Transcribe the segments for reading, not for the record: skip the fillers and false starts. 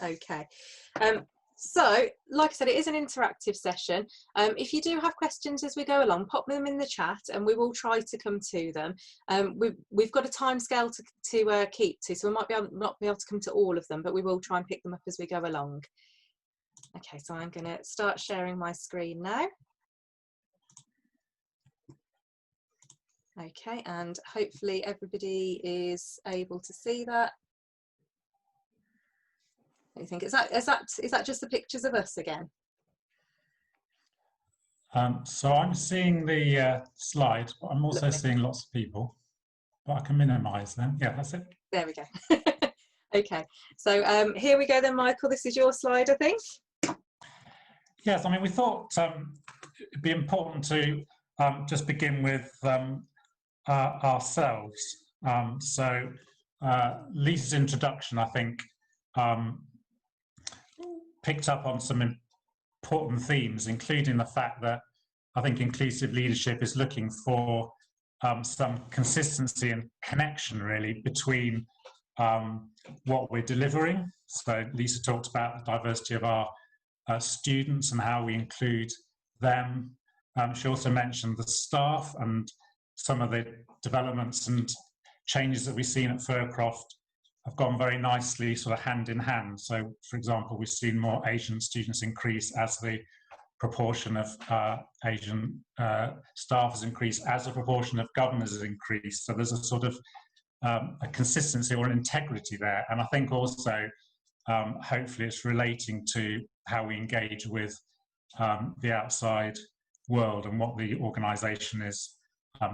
Okay. So, like I said, it is an interactive session. If you do have questions as we go along, pop them in the chat and we will try to come to them. We've got a time scale to keep to, so we might not be able to come to all of them, but we will try and pick them up as we go along. Okay, so I'm going to start sharing my screen now. Okay, and hopefully everybody is able to see that. What do you think? Is that just the pictures of us again? So I'm seeing the slide, but I'm also seeing lots of people. But I can minimise them. Yeah, that's it. There we go. Okay, so here we go then, Michael. This is your slide, I think. Yes, I mean, we thought it'd be important to just begin with ourselves. So Lisa's introduction, I think, picked up on some important themes, including the fact that I think inclusive leadership is looking for some consistency and connection, really, between what we're delivering. So Lisa talked about the diversity of our students and how we include them. She also mentioned the staff and some of the developments and changes that we've seen at Furcroft have gone very nicely sort of hand in hand. So, for example, we've seen more Asian students increase as the proportion of Asian staff has increased, as the proportion of governors has increased. So there's a sort of a consistency or an integrity there. And I think also, hopefully it's relating to how we engage with the outside world and what the organisation is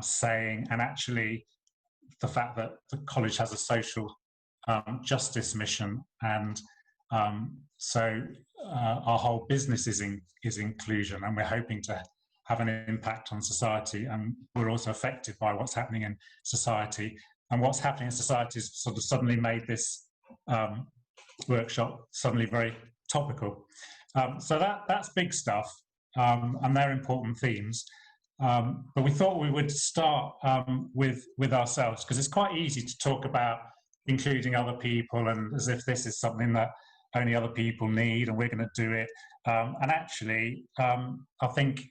saying, and actually the fact that the college has a social justice mission, and so our whole business is inclusion, and we're hoping to have an impact on society, and we're also affected by what's happening in society. And what's happening in society has sort of suddenly made this workshop suddenly very topical. So that's big stuff, and they're important themes. But we thought we would start with ourselves, because it's quite easy to talk about including other people and as if this is something that only other people need and we're going to do it. And actually, I think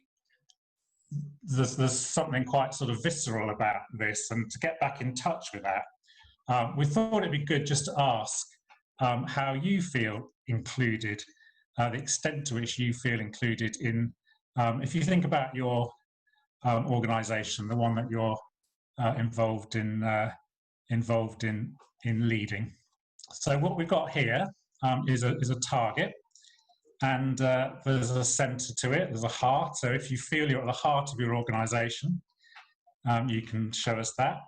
there's something quite sort of visceral about this, and to get back in touch with that, we thought it'd be good just to ask how you feel included, the extent to which you feel included in, if you think about your organisation, the one that you're involved in leading. So what we've got here is a target, and there's a centre to it. There's a heart. So if you feel you're at the heart of your organisation, you can show us that.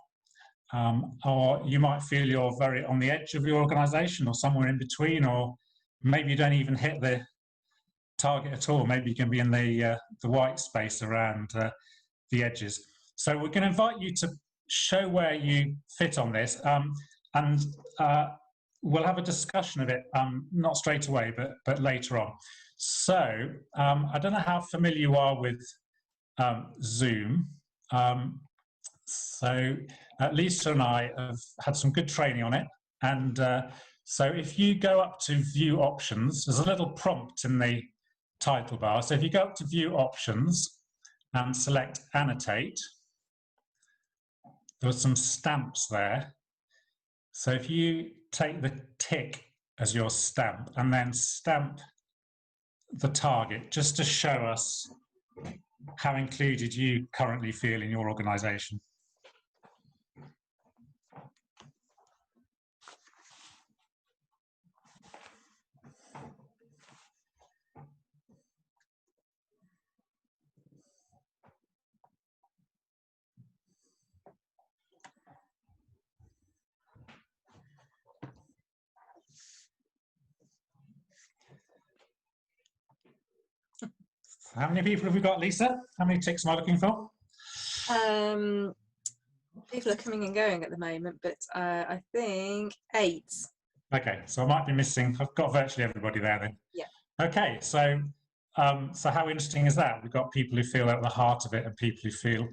Or you might feel you're very on the edge of your organisation, or somewhere in between, or maybe you don't even hit the target at all. Maybe you can be in the white space around the edges. So we're going to invite you to show where you fit on this, and we'll have a discussion of it, not straight away, but later on. So I don't know how familiar you are with Zoom. So Lisa and I have had some good training on it, and so if you go up to view options, there's a little prompt in the title bar. So if you go up to view options and select annotate, there are some stamps there. So if you take the tick as your stamp and then stamp the target, just to show us how included you currently feel in your organisation. How many people have we got, Lisa? How many ticks am I looking for? People are coming and going at the moment, but I think 8. Okay, so I might be missing. I've got virtually everybody there then. Yeah. Okay, so so how interesting is that? We've got people who feel at the heart of it and people who feel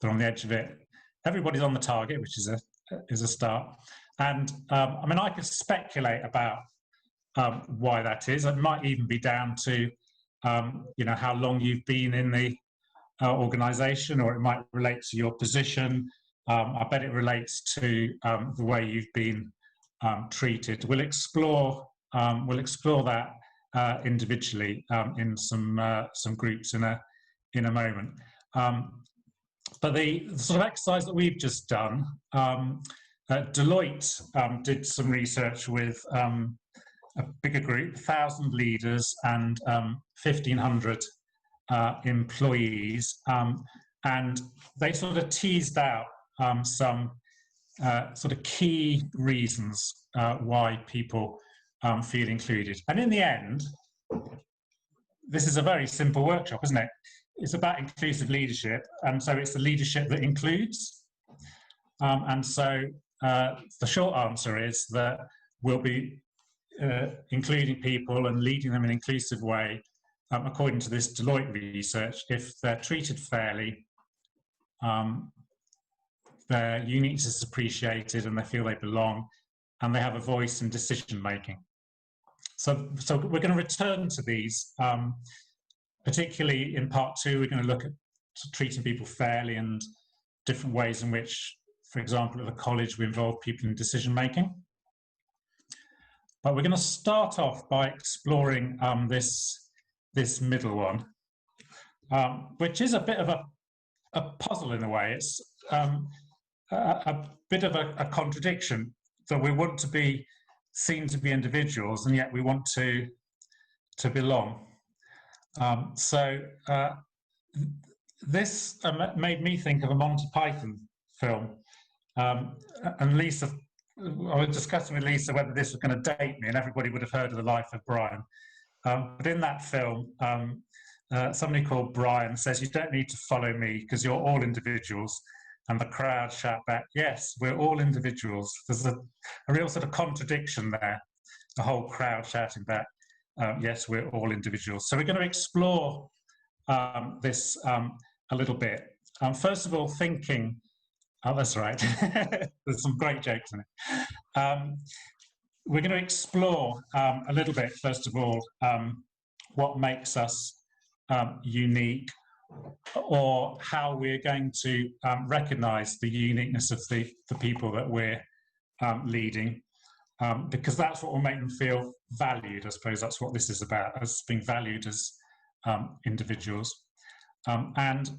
they're on the edge of it. Everybody's on the target, which is a start. And I mean, I could speculate about why that is. It might even be down to how long you've been in the organisation, or it might relate to your position. I bet it relates to the way you've been treated. We'll explore that individually in some groups in a moment. But the sort of exercise that we've just done, Deloitte did some research with a bigger group, 1,000 leaders and 1,500 employees, and they sort of teased out some sort of key reasons why people feel included. And in the end, this is a very simple workshop, isn't it? It's about inclusive leadership, and so it's the leadership that includes. And so the short answer is that we'll be including people and leading them in an inclusive way, according to this Deloitte research, if they're treated fairly, their uniqueness is appreciated and they feel they belong, and they have a voice in decision making. So we're going to return to these, particularly in part 2. We're going to look at treating people fairly and different ways in which, for example, at the college we involve people in decision making. But we're going to start off by exploring this middle one, which is a bit of a puzzle in a way. It's a bit of a contradiction, that we want to be seen to be individuals and yet we want to belong. This made me think of a Monty Python film, and Lisa, I was discussing with Lisa whether this was going to date me, and everybody would have heard of The Life of Brian. But in that film, somebody called Brian says, "You don't need to follow me because you're all individuals." And the crowd shout back, "Yes, we're all individuals." There's a real sort of contradiction there, the whole crowd shouting back, "Yes, we're all individuals." So we're going to explore this a little bit. First of all, thinking, oh, that's right, there's some great jokes in it. We're going to explore a little bit, first of all, what makes us unique, or how we're going to recognise the uniqueness of the people that we're leading, because that's what will make them feel valued. I suppose that's what this is about, as being valued as individuals. And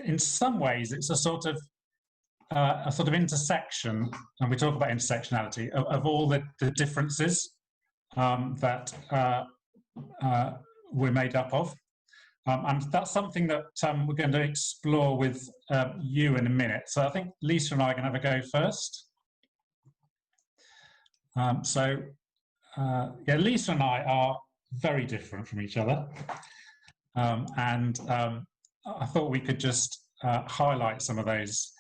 in some ways, it's a sort of intersection, and we talk about intersectionality, of all the differences that we're made up of. And that's something that we're going to explore with you in a minute. So I think Lisa and I are going to have a go first. Yeah, Lisa and I are very different from each other. And I thought we could just highlight some of those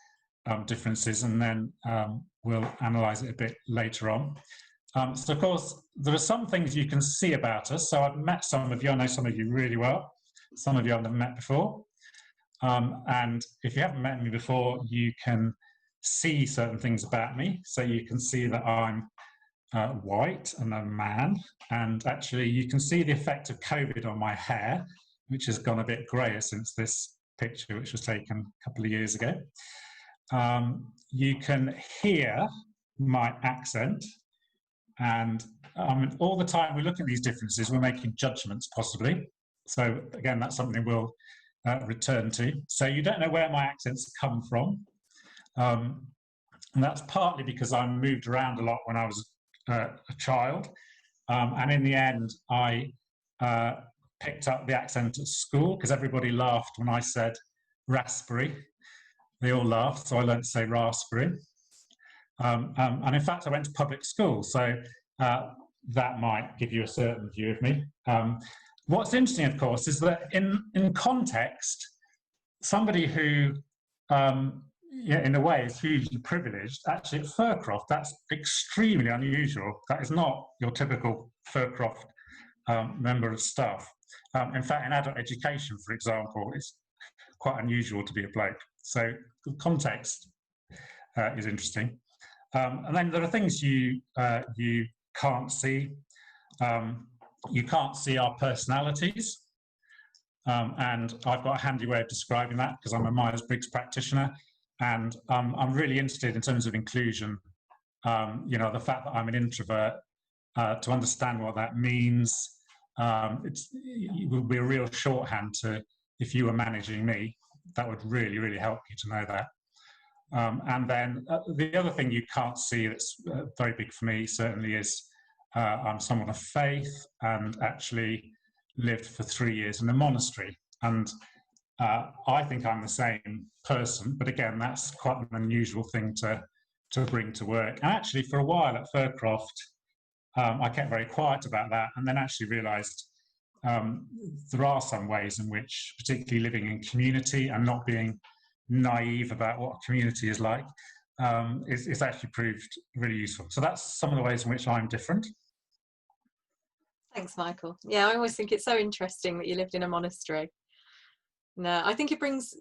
differences, and then we'll analyse it a bit later on. So, of course, there are some things you can see about us. So I've met some of you. I know some of you really well. Some of you I've never met before. And if you haven't met me before, you can see certain things about me. So you can see that I'm white and a man. And actually, you can see the effect of COVID on my hair, which has gone a bit greyer since this picture, which was taken a couple of years ago. You can hear my accent. And all the time we're looking at these differences, we're making judgments, possibly. So again, that's something we'll return to. So you don't know where my accents come from. And that's partly because I moved around a lot when I was a child. And in the end, I picked up the accent at school because everybody laughed when I said raspberry. They all laughed, so I learned to say raspberry. And in fact, I went to public school, so that might give you a certain view of me. What's interesting, of course, is that in context, somebody who, in a way, is hugely privileged, actually at Fircroft, that's extremely unusual. That is not your typical Fircroft member of staff. In fact, in adult education, for example, it's quite unusual to be a bloke. So the context is interesting. And then there are things you can't see. you can't see our personalities. And I've got a handy way of describing that because I'm a Myers-Briggs practitioner, and I'm really interested in terms of inclusion. You know, the fact that I'm an introvert, to understand what that means. It would be a real shorthand to, if you were managing me, that would really, really help you to know that. And then the other thing you can't see that's very big for me certainly is I'm someone of faith and actually lived for 3 years in a monastery. And I think I'm the same person, but again, that's quite an unusual thing to bring to work. And actually, for a while at Furcroft, I kept very quiet about that, and then actually realised there are some ways in which, particularly living in community and not being naive about what a community is like, is actually proved really useful. So that's some of the ways in which I'm different. Thanks, Michael. Yeah, I always think it's so interesting that you lived in a monastery. No, I think it brings,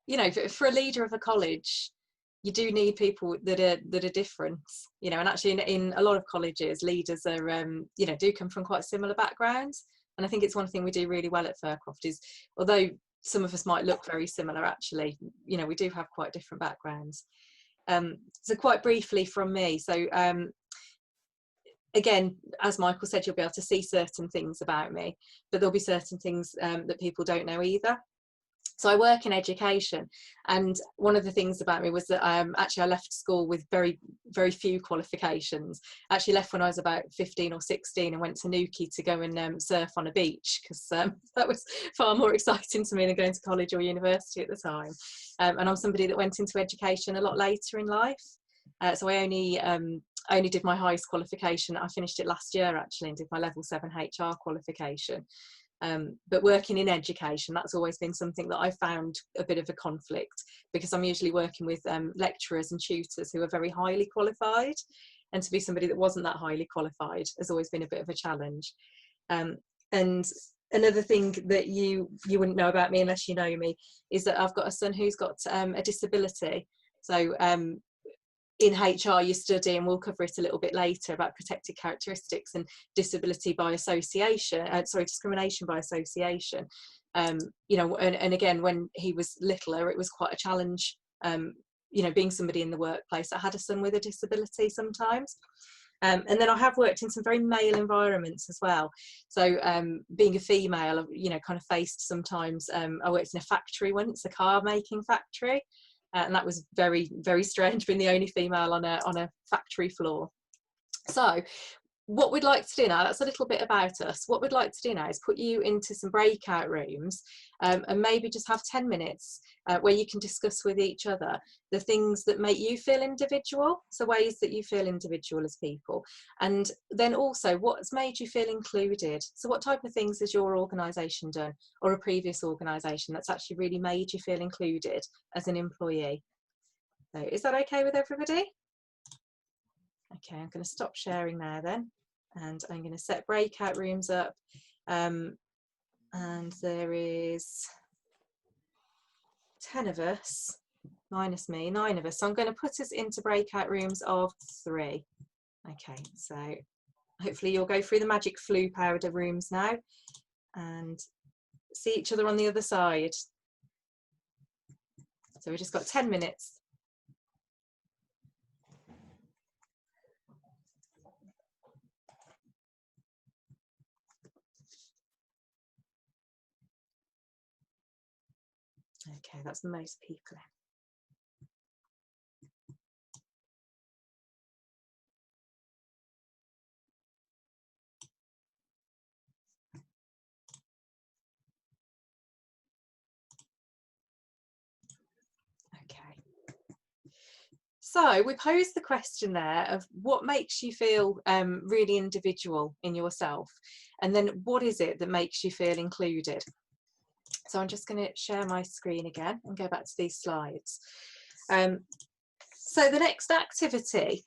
you know, for a leader of a college, you do need people that are different, you know, and actually in a lot of colleges, leaders are, you know, do come from quite similar backgrounds. And I think it's one thing we do really well at Furcroft is, although some of us might look very similar, actually, you know, we do have quite different backgrounds. So quite briefly from me, so again, as Michael said, you'll be able to see certain things about me, but there'll be certain things that people don't know either. So I work in education, and one of the things about me was that actually I left school with very, very few qualifications. I actually left when I was about 15 or 16 and went to Newquay to go and surf on a beach, because that was far more exciting to me than going to college or university at the time. And I'm somebody that went into education a lot later in life. So I only did my highest qualification. I finished it last year actually and did my level 7 HR qualification. But working in education, that's always been something that I found a bit of a conflict, because I'm usually working with lecturers and tutors who are very highly qualified, and to be somebody that wasn't that highly qualified has always been a bit of a challenge. And another thing that you wouldn't know about me unless you know me is that I've got a son who's got a disability. So in HR you study, and we'll cover it a little bit later, about protected characteristics and disability by association, discrimination by association. You know, and again, when he was littler, it was quite a challenge, you know, being somebody in the workplace that had a son with a disability sometimes. And then I have worked in some very male environments as well. So being a female, you know, kind of faced sometimes, I worked in a factory once, a car making factory. And that was very, very strange, being the only female on a factory floor. So what we'd like to do now, that's a little bit about us. What we'd like to do now is put you into some breakout rooms, and maybe just have 10 minutes where you can discuss with each other the things that make you feel individual, so ways that you feel individual as people, and then also what's made you feel included. So what type of things has your organisation done, or a previous organisation, that's actually really made you feel included as an employee? So is that okay with everybody? Okay, I'm going to stop sharing there then, and I'm going to set breakout rooms up, and there is 10 of us, minus me, 9 of us, so I'm going to put us into breakout rooms of 3. Okay, so hopefully you'll go through the magic flu powder rooms now and see each other on the other side. So we've just got 10 minutes. Okay, that's most people. Okay. So we posed the question there of what makes you feel really individual in yourself, and then what is it that makes you feel included? So I'm just going to share my screen again and go back to these slides. So the next activity,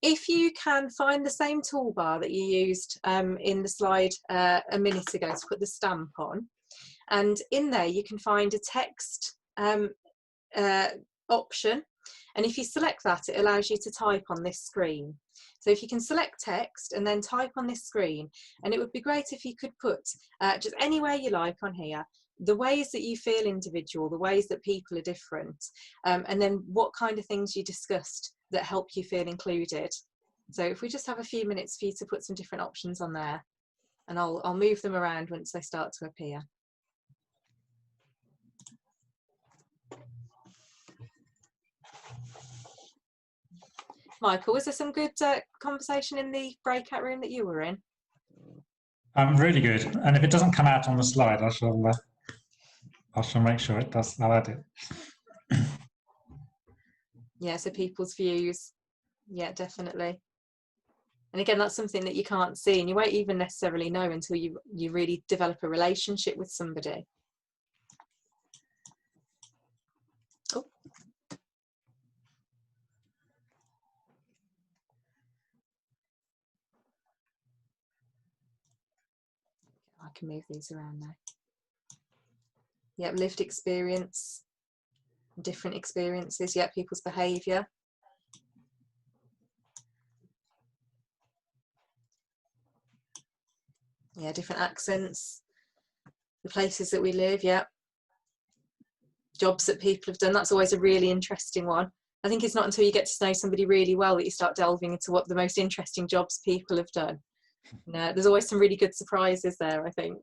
if you can find the same toolbar that you used in the slide a minute ago to put the stamp on, and in there you can find a text option, And if you select that, it allows you to type on this screen. So if you can select text and then type on this screen, and it would be great if you could put just anywhere you like on here, the ways that you feel individual, the ways that people are different, and then what kind of things you discussed that help you feel included. So if we just have a few minutes for you to put some different options on there, and I'll move them around once they start to appear. Michael, was there some good conversation in the breakout room that you were in? Really good. And if it doesn't come out on the slide, I shall make sure it does. I'll add it. Yeah, so people's views. Yeah, definitely. And again, that's something that you can't see, and you won't even necessarily know until you really develop a relationship with somebody. Oh. I can move these around now. Yep, lived experience, different experiences, yep, people's behaviour. Yeah, different accents, the places that we live, yeah. Jobs that people have done, that's always a really interesting one. I think it's not until you get to know somebody really well that you start delving into what the most interesting jobs people have done. There's always some really good surprises there, I think.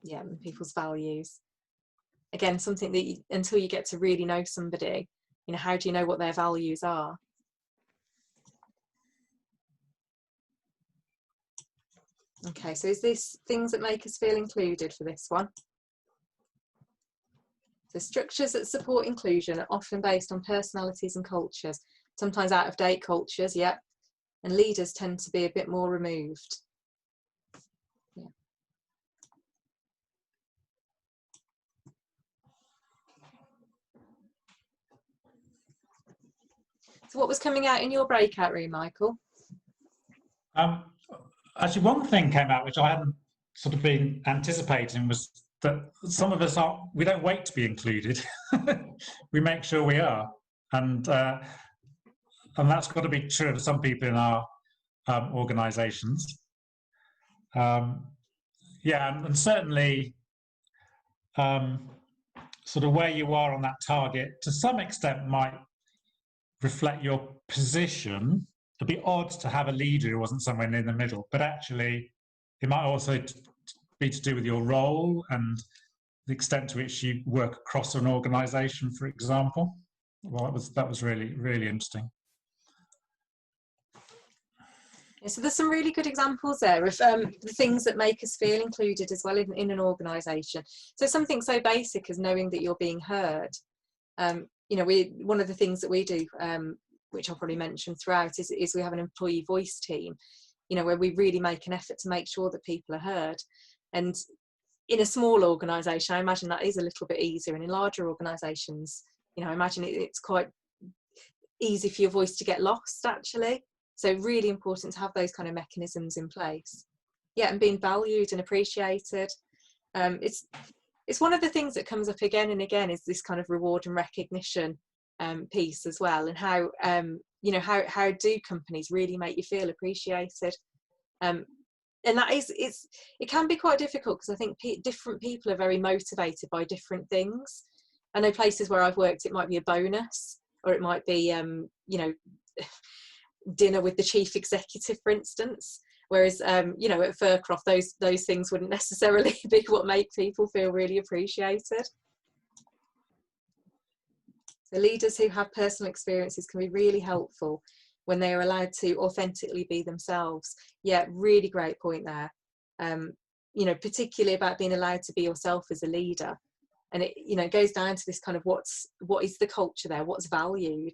Yeah, and people's values. Again, something that until you get to really know somebody, how do you know what their values are? Okay, so is this things that make us feel included for this one? So structures that support inclusion are often based on personalities and cultures, sometimes out of date cultures, yeah, and leaders tend to be a bit more removed. Yeah. So what was coming out in your breakout room, Michael? Actually, one thing came out which I hadn't sort of been anticipating was that some of us we don't wait to be included. We make sure we are, and that's got to be true of some people in our organisations. Yeah, and certainly sort of where you are on that target to some extent might reflect your position. It'd be odd to have a leader who wasn't somewhere in the middle, but actually it might also be to do with your role and the extent to which you work across an organisation, for example. Well, that was really, really interesting. Yeah, so there's some really good examples there of the things that make us feel included as well in an organisation. So something so basic as knowing that you're being heard. One of the things that we do, which I'll probably mention throughout, is we have an employee voice team, where we really make an effort to make sure that people are heard. And in a small organisation, I imagine that is a little bit easier. And in larger organisations, I imagine it's quite easy for your voice to get lost, actually. So really important to have those kind of mechanisms in place. Yeah, and being valued and appreciated. It's one of the things that comes up again and again is this kind of reward and recognition piece as well, and how how do companies really make you feel appreciated? And that it can be quite difficult because I think different people are very motivated by different things. I know places where I've worked, it might be a bonus, or it might be dinner with the chief executive, for instance. Whereas, at Furcroft, those things wouldn't necessarily be what make people feel really appreciated. So leaders who have personal experiences can be really helpful when they are allowed to authentically be themselves. Yeah, really great point there. Particularly about being allowed to be yourself as a leader. And it goes down to this kind of what is the culture there, what's valued,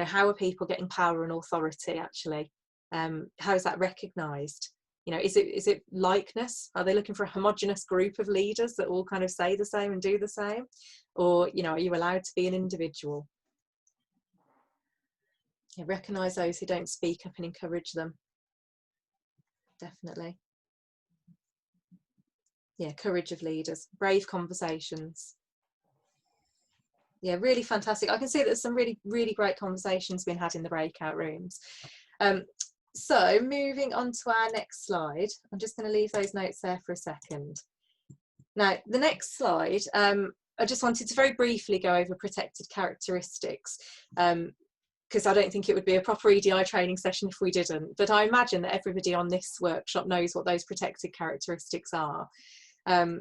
how are people getting power and authority actually? How is that recognised? Is it likeness? Are they looking for a homogenous group of leaders that all kind of say the same and do the same? Or, are you allowed to be an individual? Yeah, recognise those who don't speak up and encourage them. Definitely. Yeah, courage of leaders, brave conversations. Yeah, really fantastic. I can see that there's some really, really great conversations being had in the breakout rooms. So moving on to our next slide, I'm just going to leave those notes there for a second. Now, the next slide, I just wanted to very briefly go over protected characteristics, because I don't think it would be a proper EDI training session if we didn't, but I imagine that everybody on this workshop knows what those protected characteristics are.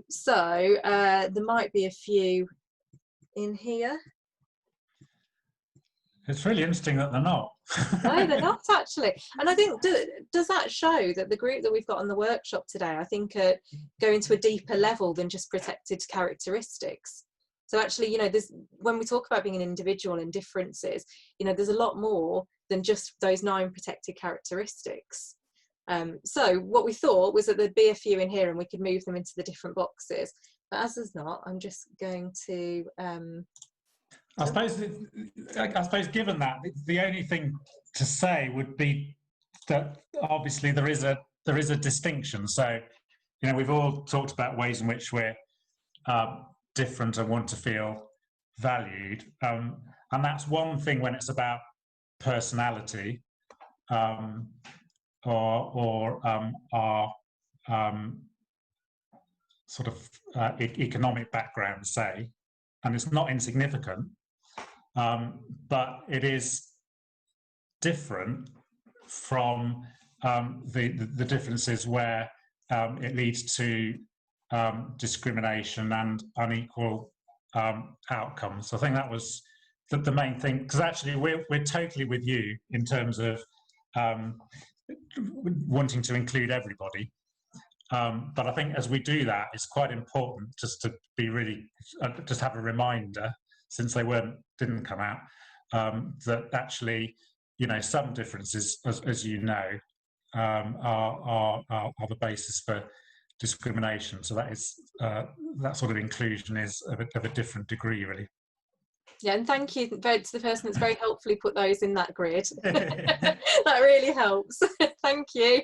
So there might be a few in here. It's really interesting that they're not. No, they're not actually. And I think, does that show that the group that we've got on the workshop today, I think going to a deeper level than just protected characteristics. So actually, you know, when we talk about being an individual and differences, you know, there's a lot more than just those 9 protected characteristics. So what we thought was that there'd be a few in here and we could move them into the different boxes. But as there's not, I'm just going to... I suppose given that, the only thing to say would be that obviously there is a distinction. So, you know, we've all talked about ways in which we're different and want to feel valued, and that's one thing when it's about personality or our sort of economic background, say, and it's not insignificant. But it is different from the differences where it leads to discrimination and unequal outcomes. So I think that was the main thing, because actually we're totally with you in terms of wanting to include everybody. But I think as we do that, it's quite important just to be really, just have a reminder, since they didn't come out, that actually, you know, some differences, as you know, are the basis for discrimination. So that is that sort of inclusion is of a different degree, really. Yeah, and thank you to the person that's very helpfully put those in that grid. That really helps. Thank you.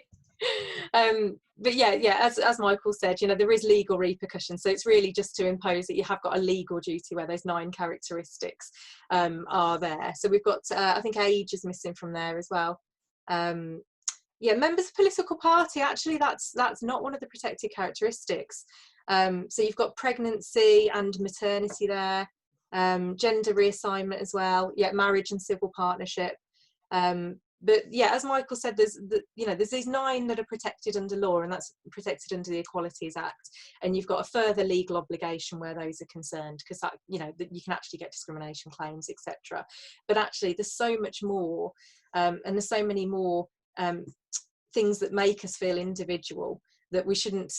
But yeah, as Michael said, you know, there is legal repercussions, so it's really just to impose that you have got a legal duty where those 9 characteristics are there. So we've got, I think age is missing from there as well. Yeah, members of political party, actually that's not one of the protected characteristics. So you've got pregnancy and maternity there, gender reassignment as well, yeah, marriage and civil partnership. But yeah, as Michael said, there's these 9 that are protected under law, and that's protected under the Equalities Act. And you've got a further legal obligation where those are concerned, because that, you know, that you can actually get discrimination claims, etc. But actually, there's so much more, and there's so many more things that make us feel individual, that we shouldn't.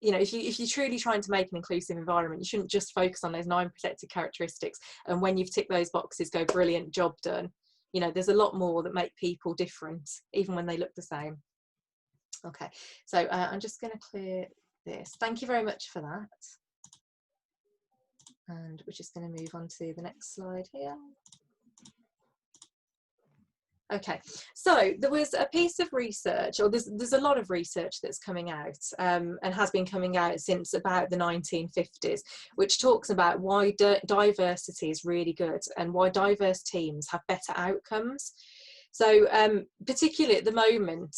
You know, if you're truly trying to make an inclusive environment, you shouldn't just focus on those 9 protected characteristics. And when you've ticked those boxes, go, brilliant, job done. You know, there's a lot more that make people different, even when they look the same. Okay, so I'm just going to clear this. Thank you very much for that. And we're just going to move on to the next slide here. Okay, so there was a piece of research, or there's a lot of research that's coming out and has been coming out since about the 1950s, which talks about why diversity is really good and why diverse teams have better outcomes. So particularly at the moment,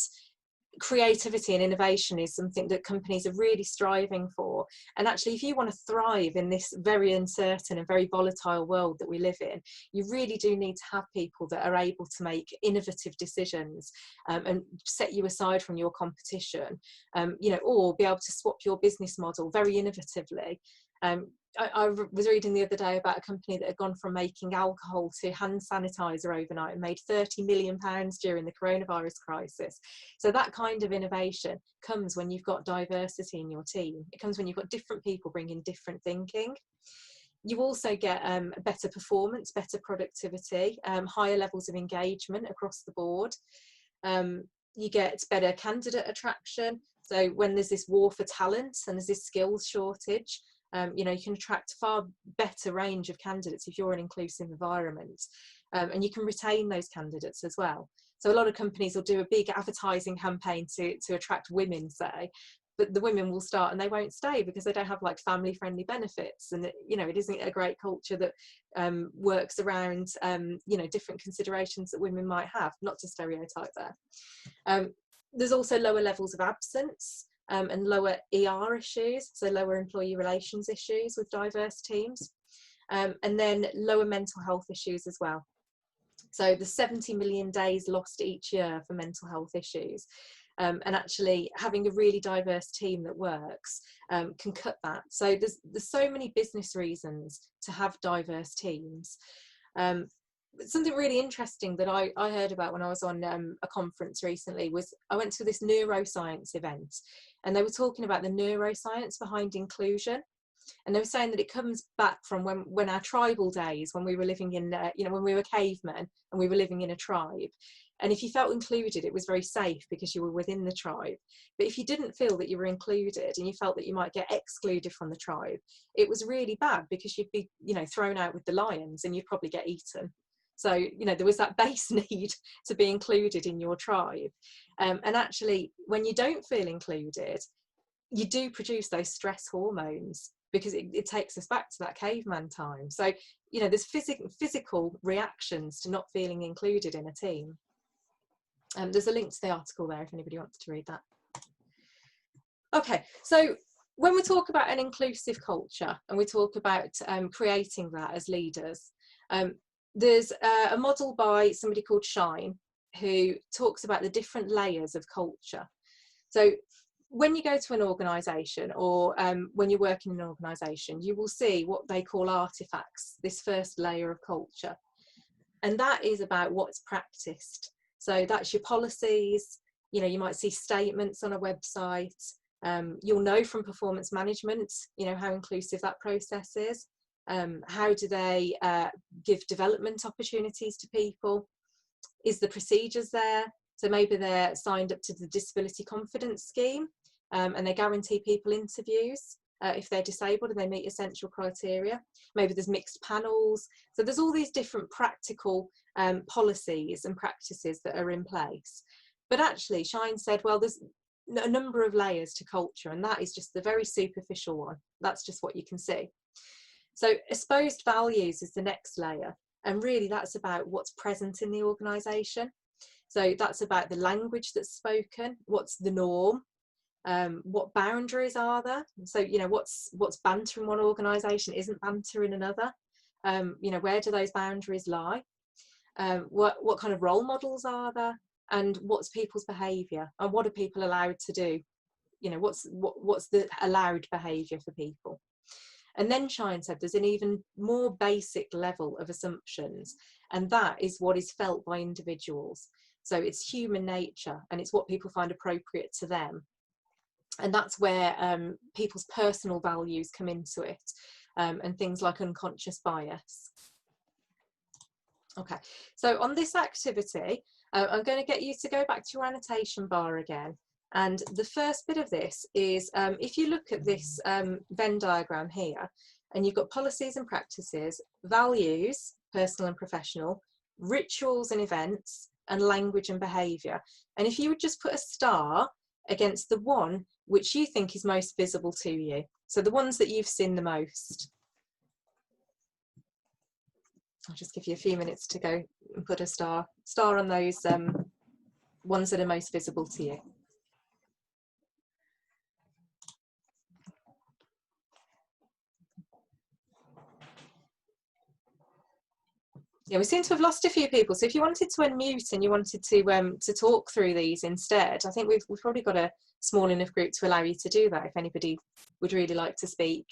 creativity and innovation is something that companies are really striving for. And actually, if you want to thrive in this very uncertain and very volatile world that we live in, you really do need to have people that are able to make innovative decisions and set you aside from your competition, you know, or be able to swap your business model very innovatively. I was reading the other day about a company that had gone from making alcohol to hand sanitizer overnight and made £30 million during the coronavirus crisis. So that kind of innovation comes when you've got diversity in your team. It comes when you've got different people bringing different thinking. You also get better performance, better productivity, higher levels of engagement across the board. You get better candidate attraction. So when there's this war for talent and there's this skills shortage, you know, you can attract far better range of candidates if you're an inclusive environment, and you can retain those candidates as well. So a lot of companies will do a big advertising campaign to attract women, say, but the women will start and they won't stay because they don't have like family friendly benefits, and it isn't a great culture that works around different considerations that women might have, not to stereotype there. There's also lower levels of absence and lower ER issues, so lower employee relations issues with diverse teams, and then lower mental health issues as well. So the 70 million days lost each year for mental health issues. And actually having a really diverse team that works can cut that. So there's so many business reasons to have diverse teams. Something really interesting that I heard about when I was on a conference recently was I went to this neuroscience event, and they were talking about the neuroscience behind inclusion. And they were saying that it comes back from when our tribal days, when we were living in, when we were cavemen and we were living in a tribe. And if you felt included, it was very safe because you were within the tribe. But if you didn't feel that you were included and you felt that you might get excluded from the tribe, it was really bad because you'd be, thrown out with the lions and you'd probably get eaten. So, there was that base need to be included in your tribe. And actually, when you don't feel included, you do produce those stress hormones, because it takes us back to that caveman time. So, there's physical reactions to not feeling included in a team. There's a link to the article there if anybody wants to read that. Okay, so when we talk about an inclusive culture and we talk about creating that as leaders, there's a model by somebody called Shine who talks about the different layers of culture. So when you go to an organisation or when you're working in an organisation, you will see what they call artefacts, this first layer of culture. And that is about what's practiced. So that's your policies, you might see statements on a website. You'll know from performance management, how inclusive that process is. How do they give development opportunities to people? Is the procedures there? So maybe they're signed up to the disability confidence scheme and they guarantee people interviews if they're disabled and they meet essential criteria. Maybe there's mixed panels. So there's all these different practical policies and practices that are in place. But actually, Shine said, well, there's a number of layers to culture, and that is just the very superficial one. That's just what you can see. So espoused values is the next layer. And really that's about what's present in the organisation. So that's about the language that's spoken, what's the norm, what boundaries are there. So, what's banter in one organisation isn't banter in another. Where do those boundaries lie? What kind of role models are there? And what's people's behaviour? And what are people allowed to do? What's the allowed behaviour for people? And then Shine said there's an even more basic level of assumptions, and that is what is felt by individuals. So it's human nature, and it's what people find appropriate to them. And that's where people's personal values come into it, and things like unconscious bias. Okay, so on this activity, I'm going to get you to go back to your annotation bar again. And the first bit of this is, if you look at this Venn diagram here, and you've got policies and practices, values, personal and professional, rituals and events, and language and behaviour. And if you would just put a star against the one which you think is most visible to you, so the ones that you've seen the most. I'll just give you a few minutes to go and put a star on those ones that are most visible to you. Yeah, we seem to have lost a few people. So if you wanted to unmute and you wanted to talk through these instead, I think we've probably got a small enough group to allow you to do that if anybody would really like to speak.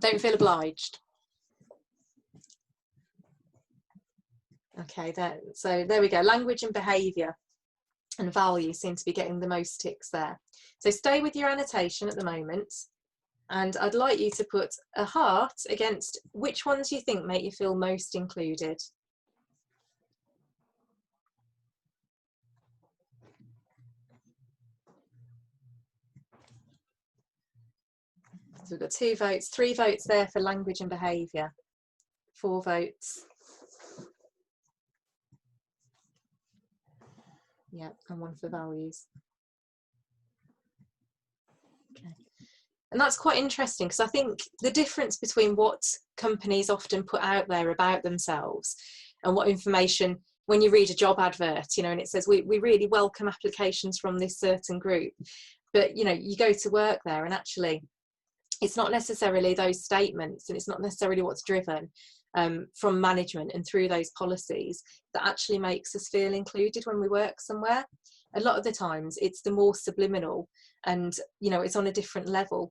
Don't feel obliged. Okay, so there we go. Language and behaviour and value seem to be getting the most ticks there. So stay with your annotation at the moment. And I'd like you to put a heart against which ones you think make you feel most included. So we've got 2 votes, 3 votes there for language and behaviour, 4 votes. Yeah, and one for values. Okay. And that's quite interesting, because I think the difference between what companies often put out there about themselves and what information, when you read a job advert, you know, and it says we really welcome applications from this certain group, but you know, you go to work there and actually it's not necessarily those statements, and it's not necessarily what's driven from management and through those policies that actually makes us feel included when we work somewhere. A lot of the times it's the more subliminal, and you know, it's on a different level.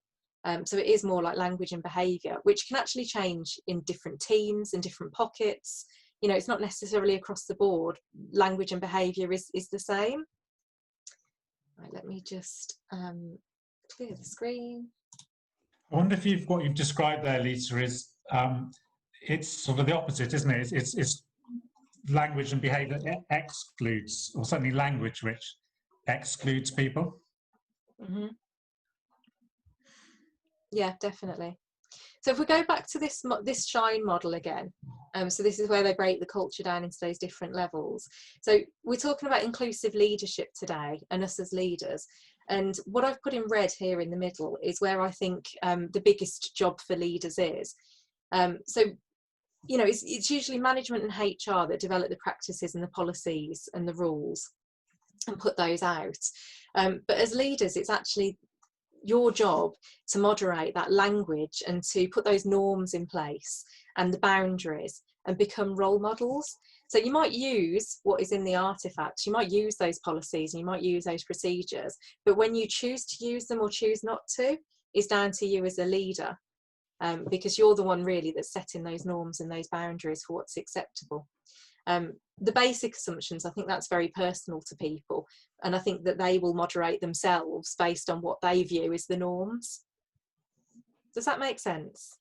So it is more like language and behaviour, which can actually change in different teams and different pockets. You know, it's not necessarily across the board. Language and behaviour is the same. Right, let me just clear the screen. I wonder if what you've described there, Lisa, is it's sort of the opposite, isn't it? It's language and behaviour excludes, or certainly language which excludes people. Mm-hmm. Yeah, definitely. So if we go back to this SHINE model again, so this is where they break the culture down into those different levels. So we're talking about inclusive leadership today and us as leaders. And what I've put in red here in the middle is where I think the biggest job for leaders is. So, you know, it's usually management and HR that develop the practices and the policies and the rules and put those out. But as leaders, it's actually your job to moderate that language and to put those norms in place and the boundaries and become role models. So you might use what is in the artifacts, you might use those policies and you might use those procedures, but when you choose to use them or choose not to is down to you as a leader, because you're the one really that's setting those norms and those boundaries for what's acceptable. The basic assumptions, I think that's very personal to people, and I think that they will moderate themselves based on what they view as the norms. Does that make sense?